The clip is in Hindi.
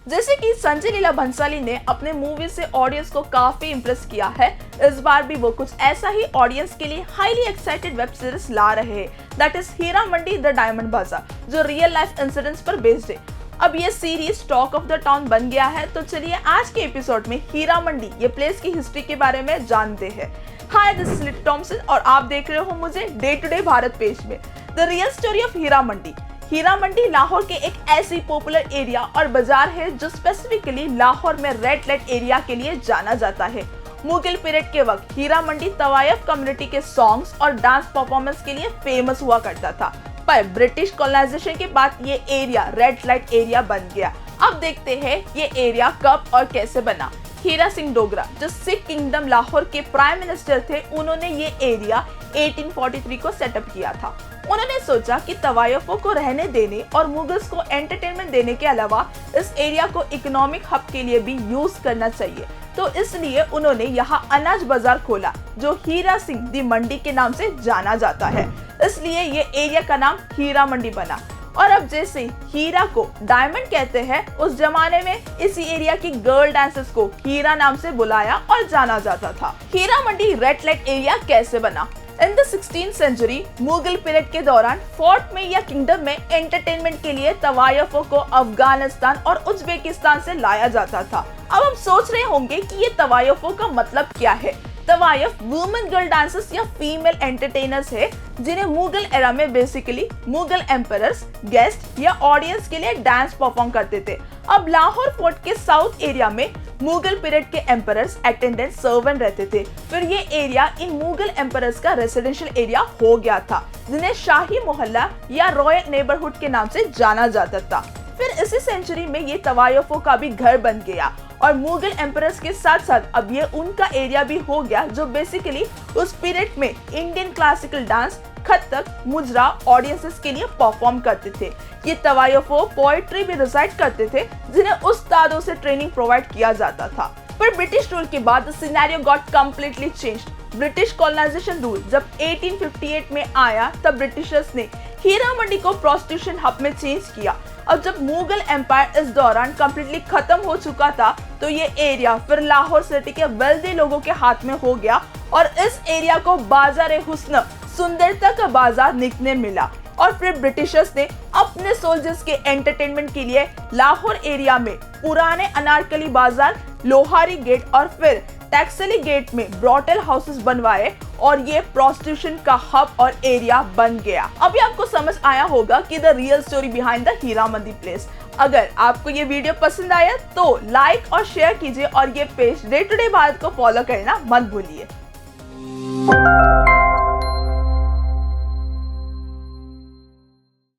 जैसे कि संजय लीला भंसाली ने अपने मूवी से ऑडियंस को काफी इम्प्रेस किया है, इस बार भी वो कुछ ऐसा ही ऑडियंस के लिए हाईली एक्साइटेड वेब सीरीज ला रहे हैं, that is Heera Mandi the diamond bazaar, जो रियल लाइफ इंसिडेंट्स पर बेस्ड है। अब ये series talk of the town बन गया है, तो चलिए आज के एपिसोड में हीरा मंडी ये प्लेस की हिस्ट्री के बारे में जानते हैं। Hi, this is Lit Thomson और आप देख रहे हो मुझे day to day Bharat page में। The real story of Heera Mandi. Heera Mandi Lahore के एक ऐसी पॉपुलर एरिया और बाजार है जो स्पेसिफिकली लाहौर में रेड लाइट एरिया के लिए जाना जाता है। मुगल पीरियड के वक्त हीरा मंडी तवायफ कम्युनिटी के सॉन्ग्स और डांस परफॉर्मेंस के लिए फेमस हुआ करता था, पर ब्रिटिश कॉलोनाइजेशन के बाद ये एरिया रेड लाइट एरिया बन गया। अब देखते हैं ये एरिया कब और कैसे बना। हीरा सिंह डोगरा, जो सिख किंगडम लाहौर के प्राइम मिनिस्टर थे, उन्होंने ये एरिया 1843 को सेटअप किया था। उन्होंने सोचा कि तवायफों को रहने देने और मुगल्स को एंटरटेनमेंट देने के अलावा इस एरिया को इकोनॉमिक हब के लिए भी यूज करना चाहिए, तो इसलिए उन्होंने यहाँ अनाज बाजार खोला, जो हीरा सिंह दी मंडी के नाम से जाना जाता है। इसलिए ये एरिया का नाम हीरा मंडी बना। और अब जैसे हीरा को डायमंड कहते हैं, उस जमाने में इसी एरिया की गर्ल डांसर्स को हीरा नाम से बुलाया और जाना जाता था। Heera Mandi red light area कैसे बना? In the 16th century Mughal period के दौरान फोर्ट में या किंगडम में एंटरटेनमेंट के लिए तवायफों को अफगानिस्तान और उज्बेकिस्तान से लाया जाता था। अब हम सोच रहे होंगे कि ये तवायफों का मतलब क्या है। तवायफ वुमेन गर्ल डांसर्स या फीमेल एंटरटेनर्स है, जिन्हें मुगल एरा में बेसिकली मुगल एम्परर्स, गेस्ट या ऑडियंस के लिए डांस परफॉर्म करते थे। अब लाहौर फोर्ट के साउथ एरिया में मुगल पीरियड के एम्परर्स, अटेंडेंट, सर्वेंट रहते थे। फिर ये एरिया इन मुगल एम्परर्स का रेसिडेंशियल एरिया हो गया था, जिन्हें शाही मोहल्ला या रॉयल नेबरहुड के नाम से जाना जाता था। फिर इसी सेंचुरी में ये तवायफों का भी घर बन गया और मुगल एम्परर्स के साथ साथ अब ये उनका एरिया भी हो गया, जो बेसिकली उस पीरियड में इंडियन क्लासिकल डांस, कथक, मुजरा ऑडियंसेस के लिए परफॉर्म करते थे। ये तवायफों पोएट्री भी रिसाइट करते थे, जिन्हें उस्तादों से ट्रेनिंग प्रोवाइड किया जाता था। पर ब्रिटिश रूल के बाद the scenario got completely changed. British colonisation rule जब 1858 में आया, तब ब्रिटिशर्स ने हीरा मंडी को प्रोस्टिट्यूशन हब में चेंज किया। अब जब मुगल एम्पायर इस दौरान कंप्लीटली खत्म हो चुका था, तो ये एरिया फिर लाहौर सिटी के वेल्दी लोगों के हाथ में हो गया और इस एरिया को बाजार हुस्न, सुंदरता का बाजार निकनेम मिला। और फिर ब्रिटिशर्स ने अपने सोल्जर्स के एंटरटेनमेंट के लिए लाहौर एरिया में पुराने अनारकली बाजार, लोहारी गेट और फिर टैक्सली गेट में ब्रॉटल हाउसेस बनवाए और ये प्रोस्टिट्यूशन का हब और एरिया बन गया। अभी आपको समझ आया होगा कि the real story behind the Heera Mandi place. अगर आपको ये वीडियो पसंद आया तो लाइक और शेयर कीजिए और ये page day to day Bharat को फॉलो करना मत भूलिए।